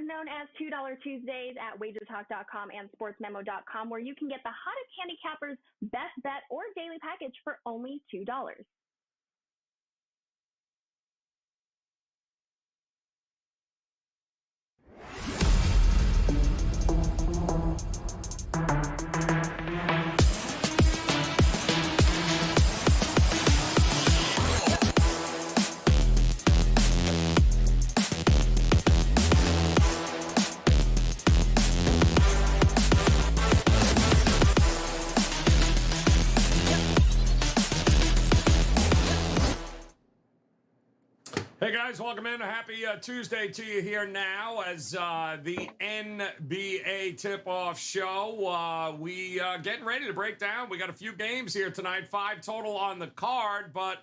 known as $2 Tuesdays at WagerTalk.com and SportsMemo.com, where you can get the hottest handicappers best bet or daily package for only $2. Hey guys, welcome in. A happy Tuesday to you here now as the NBA tip-off show. We getting ready to break down. We got a few games here tonight, 5 total on the card, but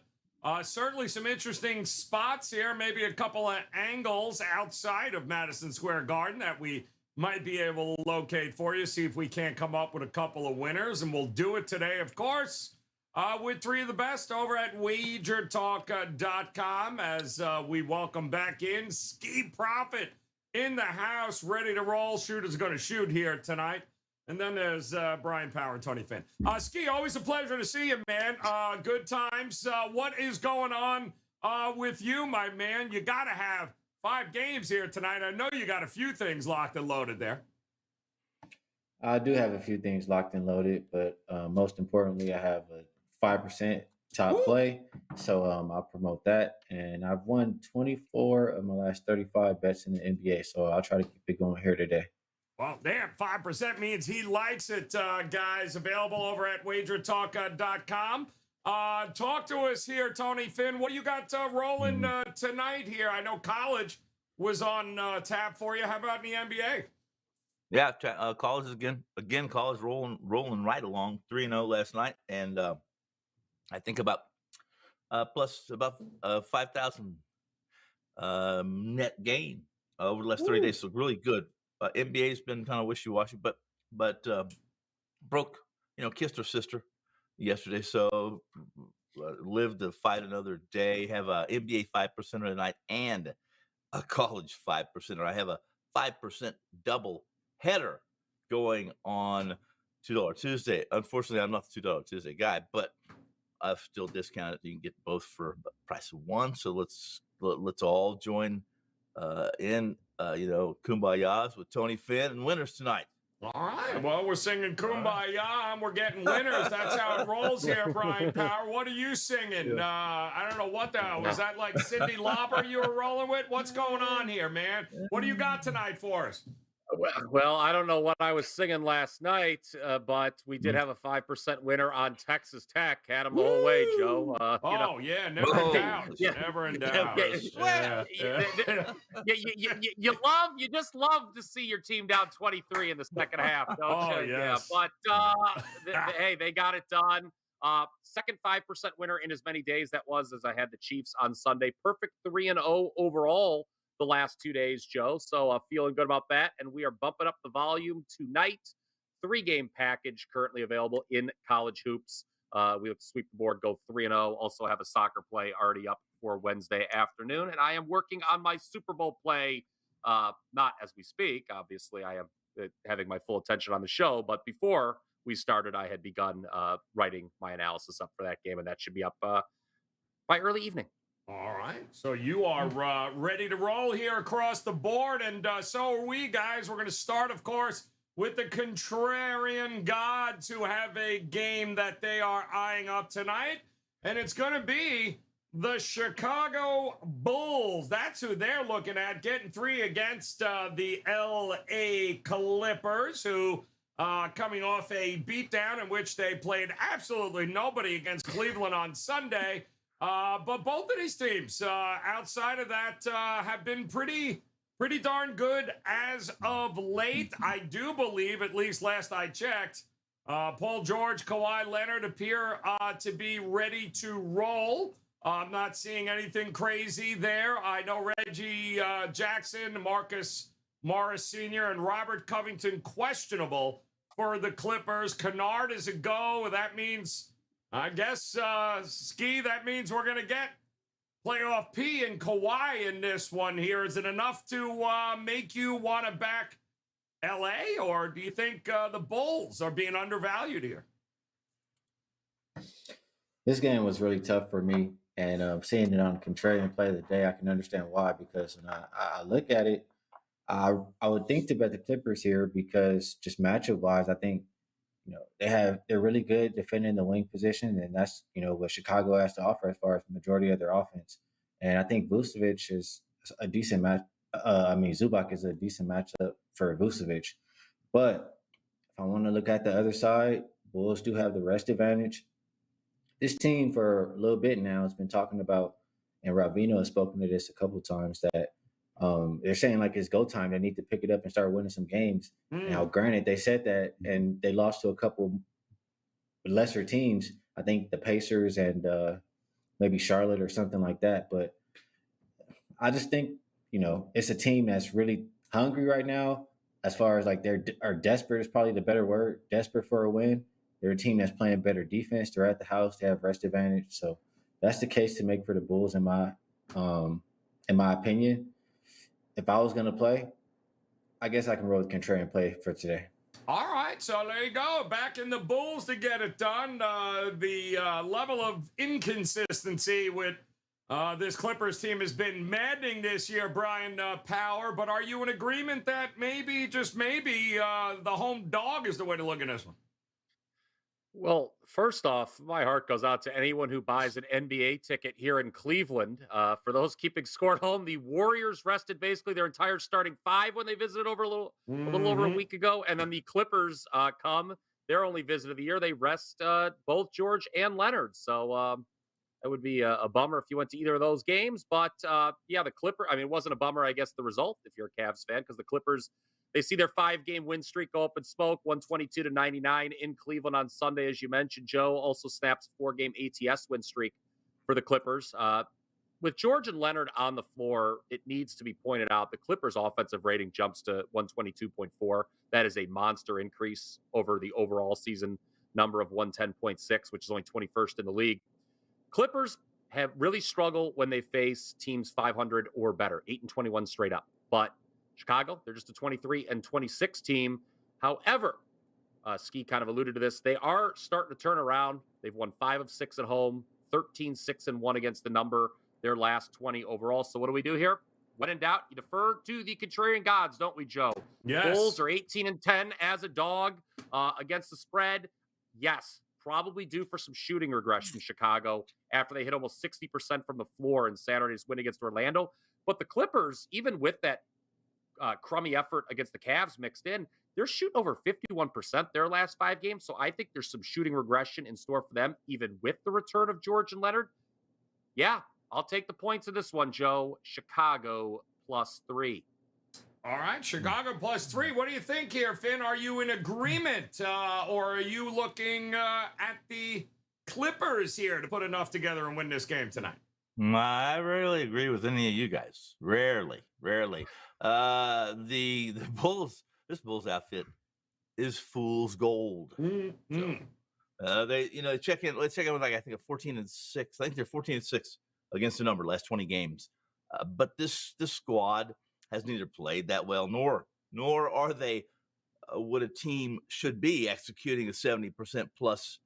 certainly some interesting spots here. Maybe a couple of angles outside of Madison Square Garden that we might be able to locate for you, see if we can't come up with a couple of winners, and we'll do it today, of course. With 3 of the best over at WagerTalk.com as we welcome back in Skee Profit in the house, ready to roll. Shooter's going to shoot here tonight. And then there's Bryan Power and Tony Finn. Skee, always a pleasure to see you, man. Good times. What is going on with you, my man? You got to have 5 games here tonight. I know you got a few things locked and loaded there. I do have a few things locked and loaded, but most importantly, I have a 5% top play. So I'll promote that. And I've won 24 of my last 35 bets in the NBA. So I'll try to keep it going here today. Well, damn, 5% means he likes it, guys. Available over at WagerTalk.com. Talk to us here, Tony Finn. What do you got rolling tonight here? I know college was on tap for you. How about in the NBA? Yeah, college is again. College rolling right along. 3-0 last night, and I think about plus about 5,000 net gain over the last 30 days. So really good. NBA's been kind of wishy-washy, but Brooke, kissed her sister yesterday, so lived to fight another day. Have a NBA 5%er tonight and a college 5%er. I have a 5% double header going on $2 Tuesday. Unfortunately, I'm not the $2 Tuesday guy, but I've still discounted. You can get both for the price of one. So let's all join in kumbayas with Tony Finn and winners tonight. All right. Well, we're singing Kumbaya and we're getting winners. That's how it rolls here, Bryan Power. What are you singing? I don't know what was that, like Cyndi Lauper you were rolling with? What's going on here, man? What do you got tonight for us? Well, I don't know what I was singing last night, but we did have a 5% winner on Texas Tech. Had them the whole way, Joe. Never in doubt. Yeah. Never in doubt. You just love to see your team down 23 in the second half, don't you? Yes. Yeah, but hey, they got it done. Second 5% winner in as many days that was as I had the Chiefs on Sunday. Perfect 3-0 overall the last 2 days, Joe. So feeling good about that. And we are bumping up the volume tonight. 3-game package currently available in college hoops. We look to sweep the board, go 3-0. Also have a soccer play already up for Wednesday afternoon. And I am working on my Super Bowl play, not as we speak. Obviously, I am having my full attention on the show. But before we started, I had begun writing my analysis up for that game. And that should be up by early evening. All right. So you are ready to roll here across the board, and so are we, guys. We're going to start, of course, with the contrarian gods who have a game that they are eyeing up tonight, and it's going to be the Chicago Bulls. That's who they're looking at, getting 3 against the L.A. Clippers, who coming off a beatdown in which they played absolutely nobody against Cleveland on Sunday. But both of these teams, outside of that, have been pretty darn good as of late. I do believe, at least last I checked, Paul George, Kawhi Leonard appear to be ready to roll. I'm not seeing anything crazy there. I know Reggie Jackson, Marcus Morris Sr., and Robert Covington questionable for the Clippers. Kennard is a go. That means... I guess, Skee, that means we're going to get playoff P and Kawhi in this one here. Is it enough to make you want to back LA, or do you think the Bulls are being undervalued here? This game was really tough for me, and seeing it on contrarian play of the day, I can understand why. Because when I look at it, I would think to bet the Clippers here because just matchup wise, I think they're really good defending the wing position, and that's what Chicago has to offer as far as the majority of their offense. And I think Vucevic is a decent match. Zubac is a decent matchup for Vucevic. But if I want to look at the other side, Bulls do have the rest advantage. This team for a little bit now has been talking about, and Ravino has spoken to this a couple of times, that they're saying like it's go time. They need to pick it up and start winning some games. Now, granted, they said that and they lost to a couple lesser teams. I think the Pacers and maybe Charlotte or something like that. But I just think, it's a team that's really hungry right now. As far as like are desperate is probably the better word, desperate for a win. They're a team that's playing better defense. They're at the house. They have rest advantage. So that's the case to make for the Bulls in my opinion. If I was going to play, I guess I can roll with contrarian play for today. All right, so there you go. Back in the Bulls to get it done. The level of inconsistency with this Clippers team has been maddening this year, Bryan Power. But are you in agreement that maybe, just maybe, the home dog is the way to look at this one? Well, first off, my heart goes out to anyone who buys an NBA ticket here in Cleveland. For those keeping score at home, the Warriors rested basically their entire starting five when they visited over a little over a week ago, and then the Clippers come their only visit of the year. They rest both George and Leonard, so that would be a bummer if you went to either of those games. But yeah, the Clippers. I mean, it wasn't a bummer, I guess, the result if you're a Cavs fan, because the Clippers, they see their 5-game win streak go up in smoke, 122-99 in Cleveland on Sunday, as you mentioned. Joe also snaps a 4-game ATS win streak for the Clippers. With George and Leonard on the floor, it needs to be pointed out the Clippers' offensive rating jumps to 122.4. That is a monster increase over the overall season number of 110.6, which is only 21st in the league. Clippers have really struggled when they face teams 500 or better, 8-21 straight up. But Chicago, they're just a 23-26 team. However, Skee kind of alluded to this. They are starting to turn around. They've won 5 of 6 at home, 13-6-1 against the number, their last 20 overall. So what do we do here? When in doubt, you defer to the contrarian gods, don't we, Joe? Yes. Bulls are 18-10 as a dog against the spread. Yes, probably due for some shooting regression, Chicago, after they hit almost 60% from the floor in Saturday's win against Orlando. But the Clippers, even with that crummy effort against the Cavs mixed in, they're shooting over 51% their last 5 games. So I think there's some shooting regression in store for them, even with the return of George and Leonard. Yeah, I'll take the points of this one, Joe. Chicago +3. All right, Chicago +3. What do you think here, Finn? Are you in agreement, or are you looking at the Clippers here to put enough together and win this game tonight? I rarely agree with any of you guys. Rarely. The Bulls, this Bulls outfit is fool's gold. So, they let's check in with like I think a 14-6. I think they're 14-6 against the number last 20 games. But this squad has neither played that well nor are they what a team should be, executing a 70% plus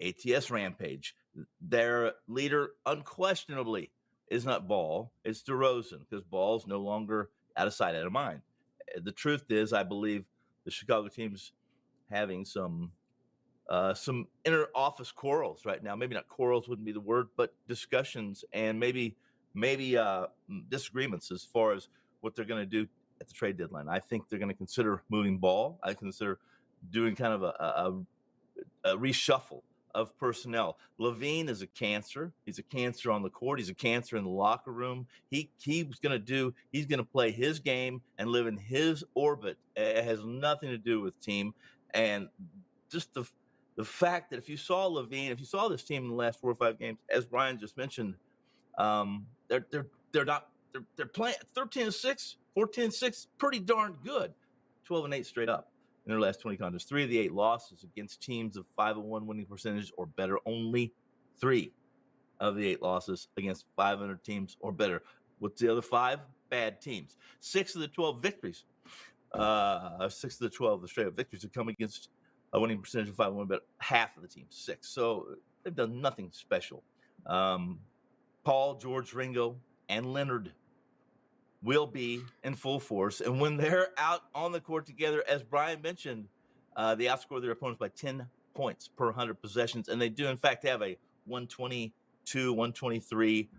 ATS rampage. Their leader unquestionably is not Ball, it's DeRozan, because Ball's no longer out of sight, out of mind. The truth is, I believe the Chicago team's having some inner office quarrels right now. Maybe not quarrels wouldn't be the word, but discussions and maybe disagreements as far as what they're going to do at the trade deadline. I think they're going to consider moving Ball. I consider doing kind of a reshuffle of personnel. Levine is a cancer. He's a cancer on the court. He's a cancer in the locker room. He's going to play his game and live in his orbit. It has nothing to do with team. And just the fact that if you saw Levine, if you saw this team in the last 4 or 5 games, as Bryan just mentioned, they're playing 13-6, 14-6, pretty darn good. 12-8 straight up in their last 20 contests. 3 of the 8 losses against teams of 501 winning percentage or better, only 3. of the 8 losses against 500 teams or better. With the other 5 bad teams, 6 of the 12 victories, 6 of the 12 the straight up victories have come against a winning percentage of 5-1, but half of the teams 6. So they've done nothing special. Paul, George, Ringo, and Leonard will be in full force, and when they're out on the court together, as Bryan mentioned, they outscore their opponents by 10 points per 100 possessions, and they do in fact have a 122, 123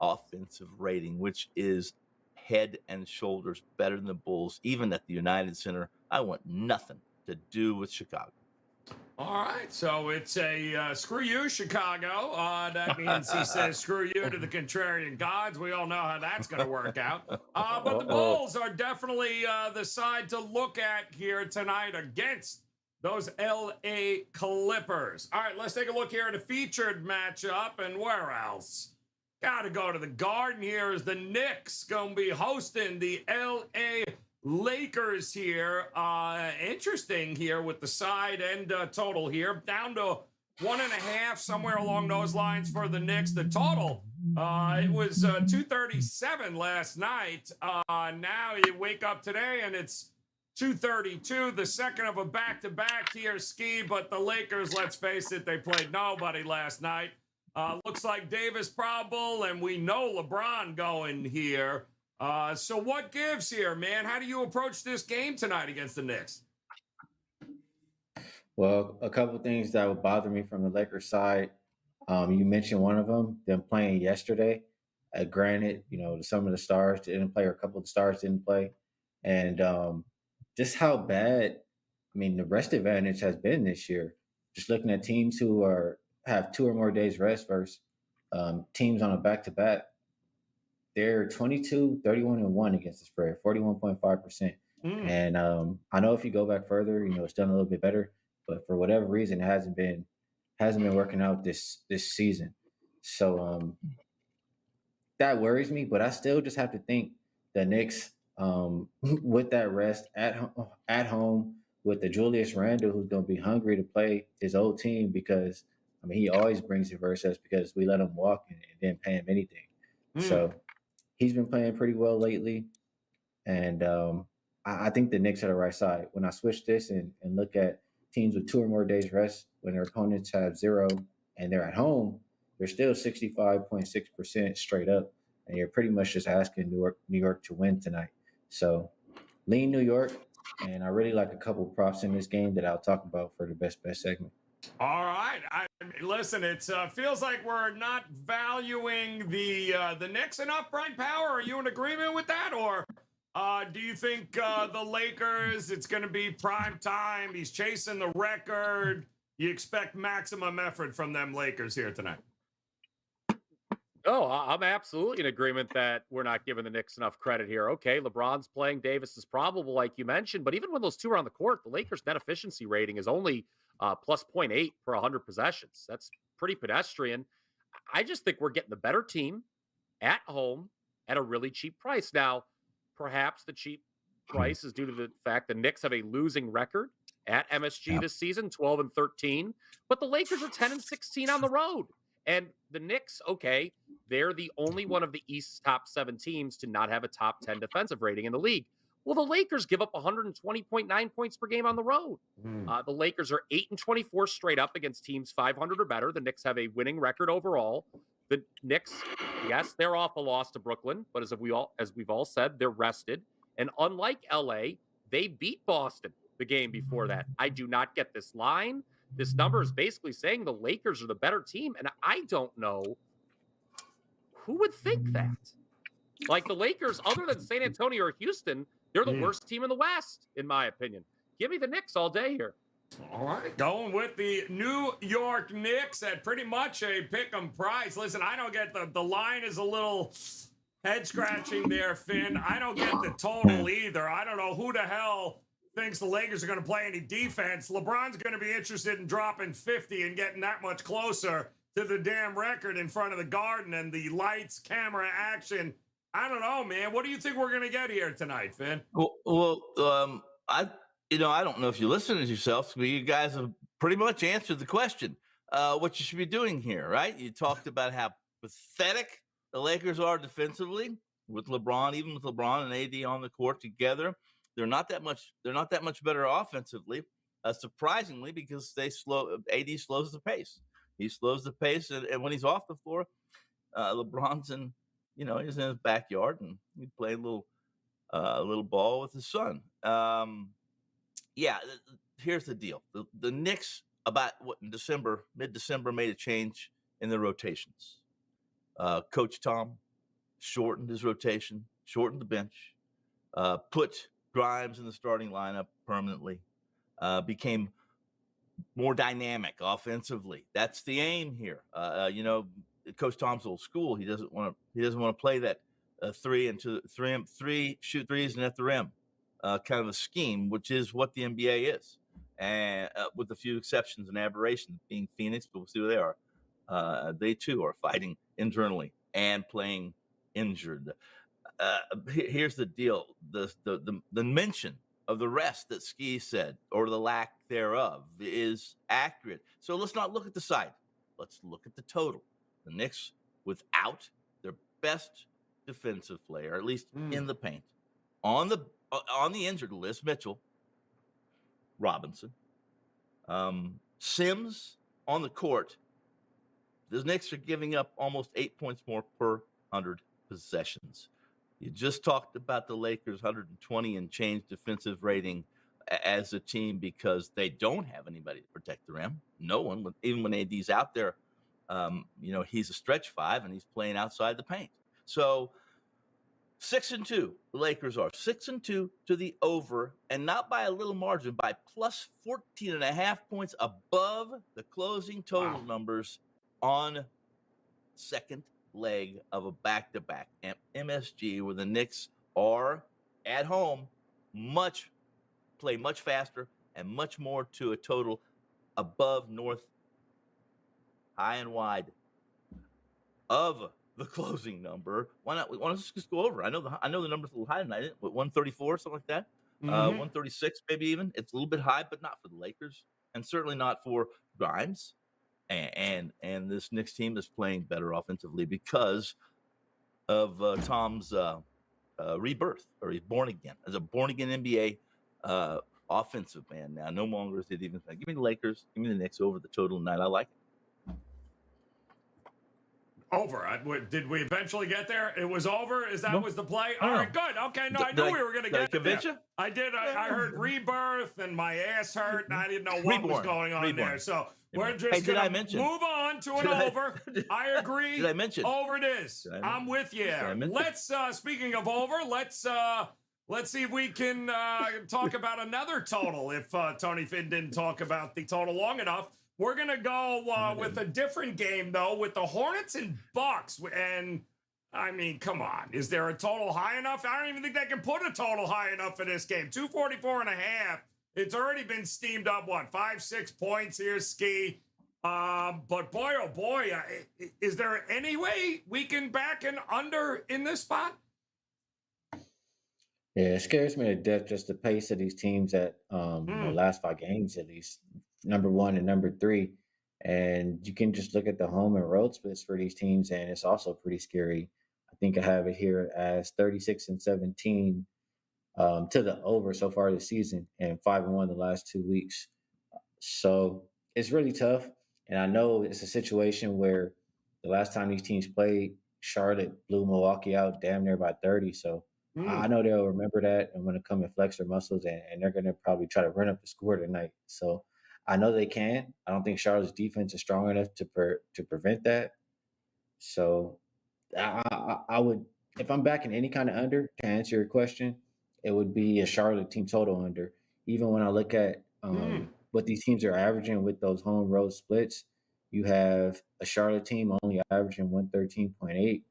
offensive rating, which is head and shoulders better than the Bulls, even at the United Center. I want nothing to do with Chicago. All right, so it's a screw you, Chicago. That means he says screw you to the contrarian gods. We all know how that's going to work out. But the Bulls are definitely the side to look at here tonight against those L.A. Clippers. All right, let's take a look here at a featured matchup, and where else? Got to go to the Garden here as the Knicks going to be hosting the L.A. Lakers here. Interesting here with the side and total here. Down to 1.5, somewhere along those lines for the Knicks. The total, it was 237 last night. Now you wake up today and it's 232, the second of a back-to-back here, Skee. But the Lakers, let's face it, they played nobody last night. Looks like Davis probable, and we know LeBron going here. So what gives here, man? How do you approach this game tonight against the Knicks? Well, a couple of things that would bother me from the Lakers side. You mentioned one of them playing yesterday. Granted, some of the stars didn't play, or a couple of the stars didn't play. And just how bad, the rest advantage has been this year. Just looking at teams who have 2 or more days rest versus teams on a back-to-back. They're 22, 31-1 against the spread, 41.5%. And I know if you go back further, it's done a little bit better, but for whatever reason, it hasn't been working out this season. So that worries me, but I still just have to think the Knicks, with that rest at home with the Julius Randle, who's going to be hungry to play his old team, because he always brings it versus us because we let him walk and didn't pay him anything. So he's been playing pretty well lately, and I think the Knicks are the right side. When I switch this and look at teams with 2 or more days rest, when their opponents have 0 and they're at home, they're still 65.6% straight up, and you're pretty much just asking New York to win tonight. So lean New York, and I really like a couple props in this game that I'll talk about for the best bet segment. All right. Listen, it feels like we're not valuing the Knicks enough, Brian Power. Are you in agreement with that? Or do you think the Lakers, it's going to be prime time? He's chasing the record. You expect maximum effort from them Lakers here tonight? Oh, I'm absolutely in agreement that we're not giving the Knicks enough credit here. Okay, LeBron's playing, Davis is probable, like you mentioned, but even when those two are on the court, the Lakers' net efficiency rating is only plus 0.8 per 100 possessions. That's pretty pedestrian. I just think we're getting the better team at home at a really cheap price. Now, perhaps the cheap price is due to the fact the Knicks have a losing record at MSG this season, 12-13, but the Lakers are 10-16 on the road. And the Knicks, okay, they're the only one of the East's top 7 teams to not have a top 10 defensive rating in the league. Well, the Lakers give up 120.9 points per game on the road. The Lakers are 8-24 straight up against teams 500 or better. The Knicks have a winning record overall. The Knicks, yes, they're off a loss to Brooklyn, but as we've all said, they're rested. And unlike LA, they beat Boston the game before that. I do not get this line. This number is basically saying the Lakers are the better team, and I don't know who would think that. Like the Lakers, other than San Antonio or Houston, they're the worst team in the West, in my opinion. Give me the Knicks all day here. All right, going with the New York Knicks at pretty much a pick-em price. Listen, I don't get the line is a little head-scratching there, Finn. I don't get the total either. I don't know who the hell thinks the Lakers are going to play any defense. LeBron's going to be interested in dropping 50 and getting that much closer to the damn record in front of the Garden and the lights, camera, action. I don't know, man. What do you think we're going to get here tonight, Finn? I don't know if you listen to yourself, but you guys have pretty much answered the question. What you should be doing here, right? You talked about how pathetic the Lakers are defensively with LeBron, even with LeBron and AD on the court together, they're not that much better offensively. Surprisingly, because AD slows the pace. He slows the pace, and when he's off the floor, LeBron's he's in his backyard and he's playing a little ball with his son. Here's the deal: the Knicks about mid-December, made a change in their rotations. Coach Tom shortened his rotation, shortened the bench, put Grimes in the starting lineup permanently, became more dynamic offensively. That's the aim here. Coach Tom's old school. He doesn't want to play that shoot threes and at the rim kind of a scheme, which is what the NBA is, and with a few exceptions and aberrations, being Phoenix. But we'll see who they are. They too are fighting internally and playing injured. Here's the deal: the mention of the rest that Skee said, or the lack thereof, is accurate. So let's not look at the side. Let's look at the total. The Knicks, without their best defensive player, at least in the paint, on the injured list, Mitchell, Robinson, Sims on the court, the Knicks are giving up almost 8 points more per 100 possessions. You just talked about the Lakers' 120 and change defensive rating as a team because they don't have anybody to protect the rim. No one, even when AD's out there, he's a stretch five and he's playing outside the paint. So 6-2, the Lakers are 6-2 to the over, and not by a little margin, by plus 14.5 points above the closing total numbers on second leg of a back-to-back MSG, where the Knicks are at home, play much faster and much more to a total above north, high and wide of the closing number. Why not just go over? I know the number's a little high tonight, but 134, something like that. 136 maybe even. It's a little bit high, but not for the Lakers, and certainly not for Grimes. And this Knicks team is playing better offensively because of Tom's rebirth, or he's born again as a born again NBA offensive man. Now, no longer is it even. Give me the Lakers, give me the Knicks over the total tonight. I like it. Over. Did we eventually get there? It was over? Was the play? All right, good. Okay, no, I knew we were going to get there. You? I did. I heard rebirth and my ass hurt, and I didn't know what was going on there. So we're just going to move on to an over. I agree. Did I mention? Over it is. I'm with you. Let's, speaking of over, let's see if we can talk about another total if Tony Finn didn't talk about the total long enough. We're going to go with a different game, though, with the Hornets and Bucks. And, I mean, come on. Is there a total high enough? I don't even think they can put a total high enough for this game. 244.5. It's already been steamed up, 5-6 points here, Skee. But, boy, oh, boy, is there any way we can back an under in this spot? Yeah, it scares me to death, just the pace of these teams at the last 5 games, at least. Number 1 and number 3, and you can just look at the home and road splits for these teams, and it's also pretty scary. I think I have it here as 36-17 to the over so far this season, and 5-1 the last 2 weeks. So it's really tough, and I know it's a situation where the last time these teams played, Charlotte blew Milwaukee out damn near by 30. So I know they'll remember that and want to come and flex their muscles, and they're going to probably try to run up the score tonight. So I know they can. I don't think Charlotte's defense is strong enough to prevent that. So I would, if I'm backing any kind of under, to answer your question, it would be a Charlotte team total under. Even when I look at what these teams are averaging with those home road splits, you have a Charlotte team only averaging 113.8,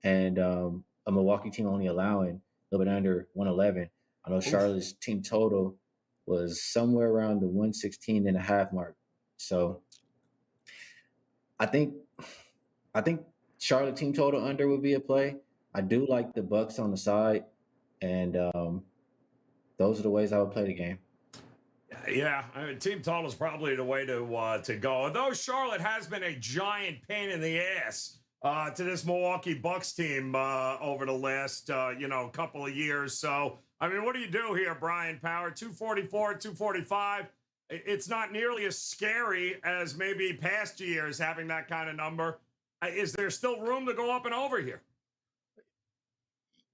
and a Milwaukee team only allowing a little bit under 111. I know Charlotte's team total was somewhere around the 116.5 mark. So I think Charlotte team total under would be a play. I do like the Bucks on the side, and those are the ways I would play the game. Yeah, I mean, team total is probably the way to go. Although Charlotte has been a giant pain in the ass to this Milwaukee Bucks team over the last, couple of years. So, I mean, what do you do here, Brian Power? 244, 245. It's not nearly as scary as maybe past years having that kind of number. Is there still room to go up and over here?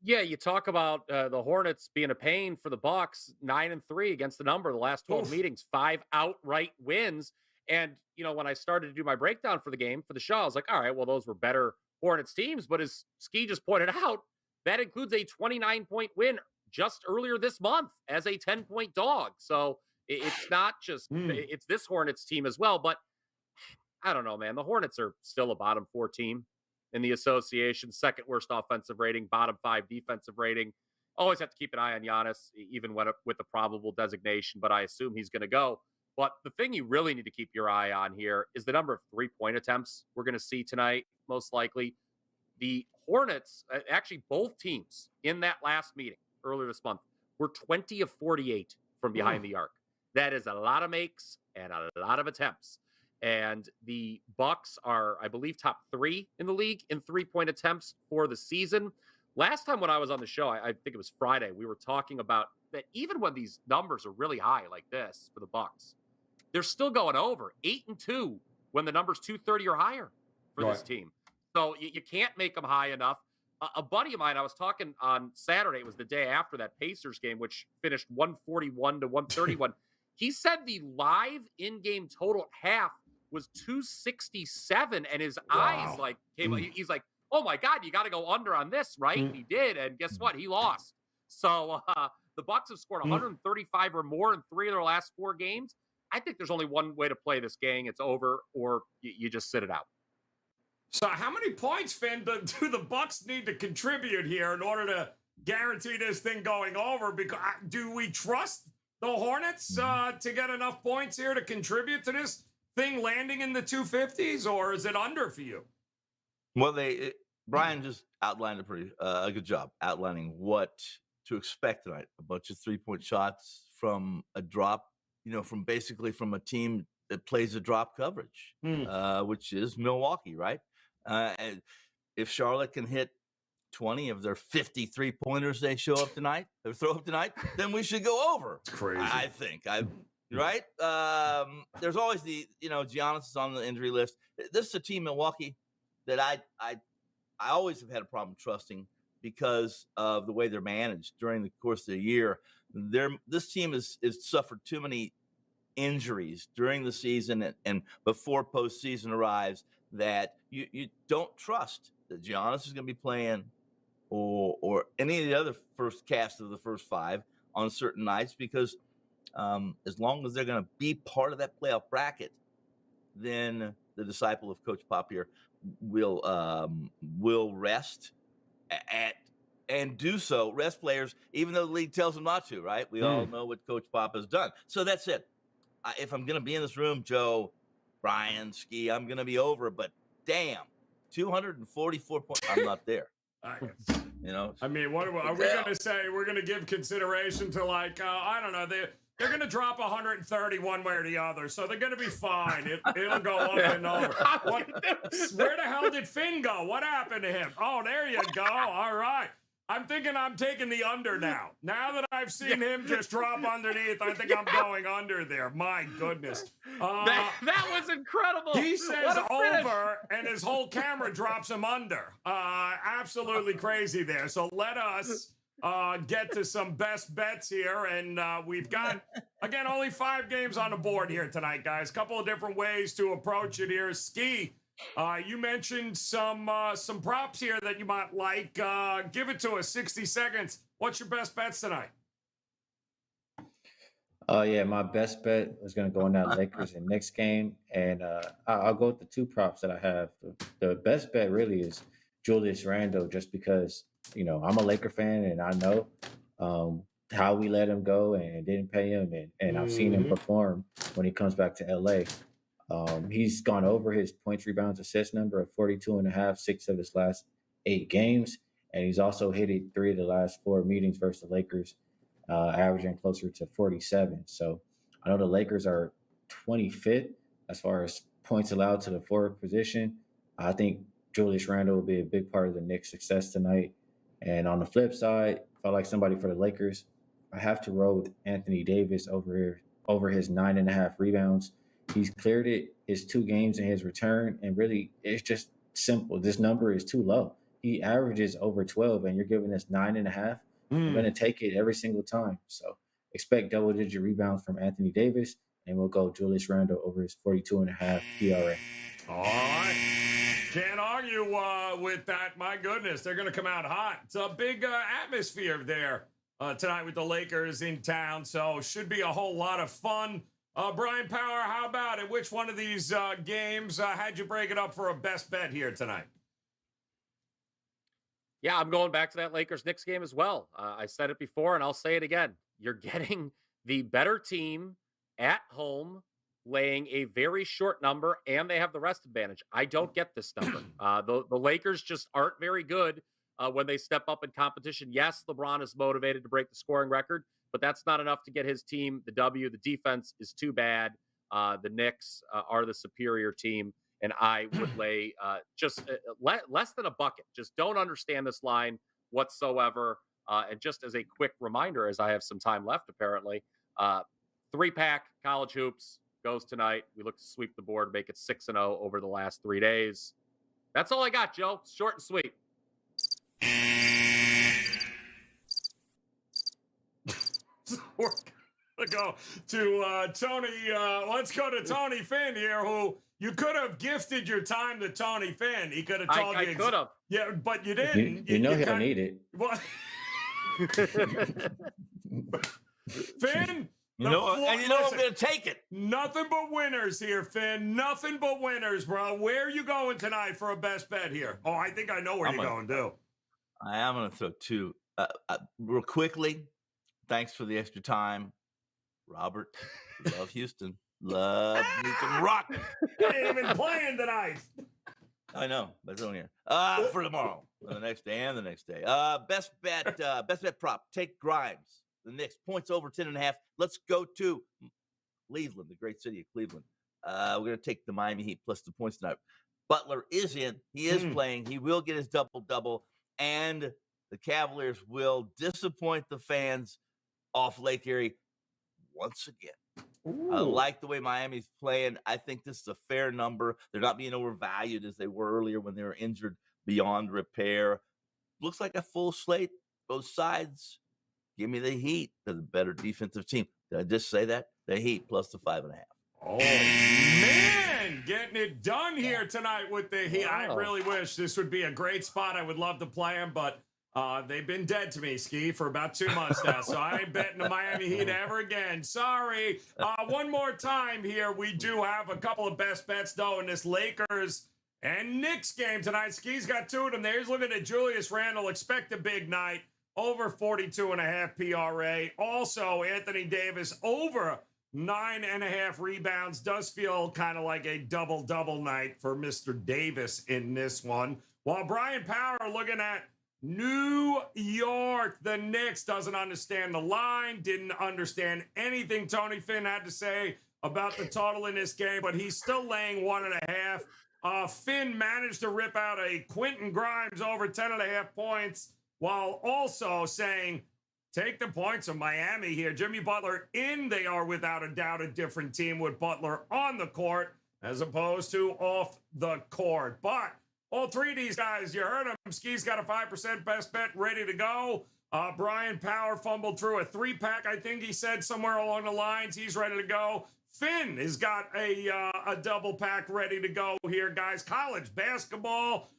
Yeah, you talk about the Hornets being a pain for the Bucks, 9-3 against the number the last 12 meetings, 5 outright wins. And, when I started to do my breakdown for the game, for the show, I was like, all right, well, those were better Hornets teams. But as Skee just pointed out, that includes a 29-point win just earlier this month as a 10-point dog. So it's not just, it's this Hornets team as well. But I don't know, man. The Hornets are still a bottom 4 team in the association, second worst offensive rating, bottom 5 defensive rating. Always have to keep an eye on Giannis, even with a probable designation, but I assume he's going to go. But the thing you really need to keep your eye on here is the number of 3-point attempts we're going to see tonight, most likely. The Hornets, actually both teams in that last meeting earlier this month, were 20 of 48 from behind the arc. That is a lot of makes and a lot of attempts. And the Bucks are, I believe, top 3 in the league in 3-point attempts for the season. Last time when I was on the show, I think it was Friday, we were talking about that even when these numbers are really high like this for the Bucks, they're still going over 8-2 when the number's 230 or higher for this team. So you can't make them high enough. A buddy of mine, I was talking on Saturday, it was the day after that Pacers game, which finished 141 to 131. He said the live in-game total at half was 267, and his eyes came. He's like, "Oh my God, you got to go under on this, right?" And he did, and guess what? He lost. So the Bucks have scored 135 or more in 3 of their last 4 games. I think there's only one way to play this game. It's over, or you just sit it out. So how many points, Finn, do the Bucks need to contribute here in order to guarantee this thing going over? Because do we trust the Hornets to get enough points here to contribute to this thing landing in the 250s, or is it under for you? Well, Bryan just outlined a good job outlining what to expect tonight. A bunch of 3-point shots from a drop, from a team that plays a drop coverage, which is Milwaukee, right? And if Charlotte can hit 20 of their 53 pointers they throw up tonight, then we should go over. It's crazy. I think. Right? There's always the, Giannis is on the injury list. This is a team, Milwaukee, that I always have had a problem trusting because of the way they're managed during the course of the year. This team has suffered too many injuries during the season and before postseason arrives that you don't trust that Giannis is going to be playing or any of the other first cast of the first 5 on certain nights because as long as they're going to be part of that playoff bracket, then the disciple of Coach Pop here will rest and do so. Rest players, even though the league tells them not to. Right? We all know what Coach Pop has done. So that's it. If I'm going to be in this room, Joe, Bryan, Skee, I'm going to be over. But damn, 244 points. I'm not there. I mean, what are we going to say? We're going to give consideration to I don't know. They're going to drop 130 one way or the other, so they're going to be fine. It'll go up and over. Where the hell did Finn go? What happened to him? Oh, there you go. All right. I'm thinking I'm taking the under now. Now that I've seen him just drop underneath, I think I'm going under there. My goodness. That was incredible. He says over, and his whole camera drops him under. Absolutely crazy there. So let us get to some best bets here. And we've got, again, only 5 games on the board here tonight, guys. Couple of different ways to approach it here. Skee, you mentioned some props here that you might like. Give it to us, 60 seconds. What's your best bets tonight? Yeah, my best bet is going to go in that Lakers and Knicks game. And I'll go with the 2 props that I have. The best bet really is Julius Randle, just because, I'm a Laker fan and I know how we let him go and didn't pay him. And I've seen him perform when he comes back to LA. He's gone over his points, rebounds, assist number of 42.5, 6 of his last 8 games. And he's also hit it 3 of the last 4 meetings versus the Lakers, averaging closer to 47. So I know the Lakers are 25th as far as points allowed to the forward position. I think Julius Randle will be a big part of the Knicks' success tonight. And on the flip side, if I like somebody for the Lakers, I have to roll with Anthony Davis over his 9.5 rebounds. He's cleared it his 2 games in his return, and really, it's just simple. This number is too low. He averages over 12, and you're giving us 9.5. I'm going to take it every single time. So expect double-digit rebounds from Anthony Davis, and we'll go Julius Randle over his 42.5 PRA. All right. Can't argue with that. My goodness, they're going to come out hot. It's a big atmosphere there tonight with the Lakers in town, so should be a whole lot of fun. Bryan Power, how about it? Which one of these games had you break it up for a best bet here tonight? Yeah, I'm going back to that Lakers-Knicks game as well. I said it before, and I'll say it again. You're getting the better team at home, laying a very short number, and they have the rest advantage. I don't get this number. The Lakers just aren't very good when they step up in competition. Yes, LeBron is motivated to break the scoring record, but that's not enough to get his team the W. The defense is too bad. The Knicks are the superior team, and I would lay just less than a bucket. Just don't understand this line whatsoever. And just as a quick reminder, as I have some time left, apparently, 3-pack college hoops goes tonight. We look to sweep the board, make it 6-0 over the last 3 days. That's all I got, Joe. Short and sweet. We're going to go to Tony. Let's go to Tony Finn here, who you could have gifted your time to Tony Finn. He could have told you. I could have. Yeah, but you didn't. You know he'll need it. What? Finn? I'm going to take it. Nothing but winners here, Finn. Nothing but winners, bro. Where are you going tonight for a best bet here? Oh, I think I know where you're going, too. I am going to throw 2. Real quickly, thanks for the extra time. Robert, love Houston. Love Houston Rock. They ain't even playing tonight. I know, but it's on here. For tomorrow, the next day, and the next day. Best bet prop. Take Grimes. The Knicks points over 10.5. Let's go to Cleveland, the great city of Cleveland. We're going to take the Miami Heat plus the points tonight. Butler is in. He is playing. He will get his double-double. And the Cavaliers will disappoint the fans off Lake Erie once again. Ooh. I like the way Miami's playing. I think this is a fair number. They're not being overvalued as they were earlier when they were injured beyond repair. Looks like a full slate, both sides. Give me the Heat. They're the better defensive team. Did I just say that? The Heat plus the 5.5. Oh, man, getting it done here tonight with the Heat. Wow. I really wish this would be a great spot. I would love to play them, but they've been dead to me, Skee, for about 2 months now, so I ain't betting the Miami Heat ever again. Sorry. One more time here. We do have a couple of best bets, though, in this Lakers and Knicks game tonight. Skee's got 2 of them there. He's looking at Julius Randle. Expect a big night. Over 42.5 PRA. Also, Anthony Davis over 9.5 rebounds. Does feel kind of like a double-double night for Mr. Davis in this one. While Bryan Power looking at New York, the Knicks, doesn't understand the line, didn't understand anything Tony Finn had to say about the total in this game, but he's still laying 1.5. Finn managed to rip out a Quentin Grimes over 10.5 points, while also saying, take the points of Miami here. Jimmy Butler in. They are without a doubt a different team with Butler on the court as opposed to off the court. But all 3 of these guys, you heard him. Skee's got a 5% best bet ready to go. Bryan Power fumbled through a 3-pack, I think he said, somewhere along the lines. He's ready to go. Finn has got a double pack ready to go here, guys. College basketball.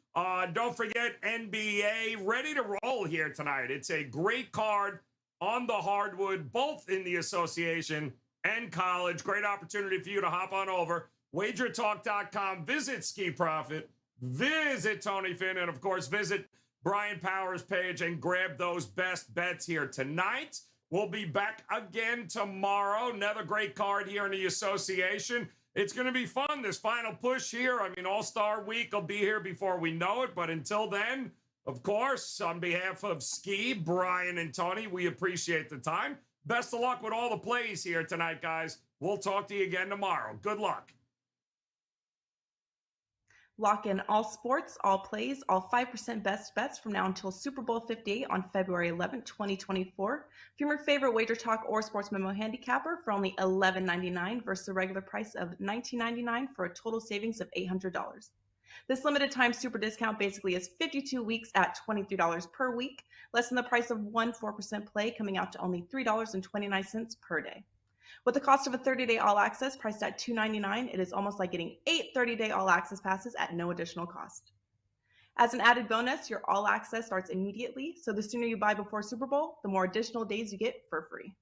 Don't forget NBA, ready to roll here tonight. It's a great card on the hardwood, both in the association and college. Great opportunity for you to hop on over. WagerTalk.com. Visit Skee Profit. Visit Tony Finn. And, of course, visit Bryan Power's page and grab those best bets here tonight. We'll be back again tomorrow. Another great card here in the association. It's going to be fun, this final push here. I mean, All-Star Week will be here before we know it. But until then, of course, on behalf of Skee, Bryan, and Tony, we appreciate the time. Best of luck with all the plays here tonight, guys. We'll talk to you again tomorrow. Good luck. Lock in all sports, all plays, all 5% best bets from now until Super Bowl 58 on February 11, 2024. From your favorite WagerTalk or Sports Memo handicapper for only $11.99 versus a regular price of $19.99 for a total savings of $800. This limited time super discount basically is 52 weeks at $23 per week, less than the price of one 4% play, coming out to only $3.29 per day. With the cost of a 30-day all-access priced at $2.99, it is almost like getting 8 30-day all-access passes at no additional cost. As an added bonus, your all-access starts immediately, so the sooner you buy before Super Bowl, the more additional days you get for free.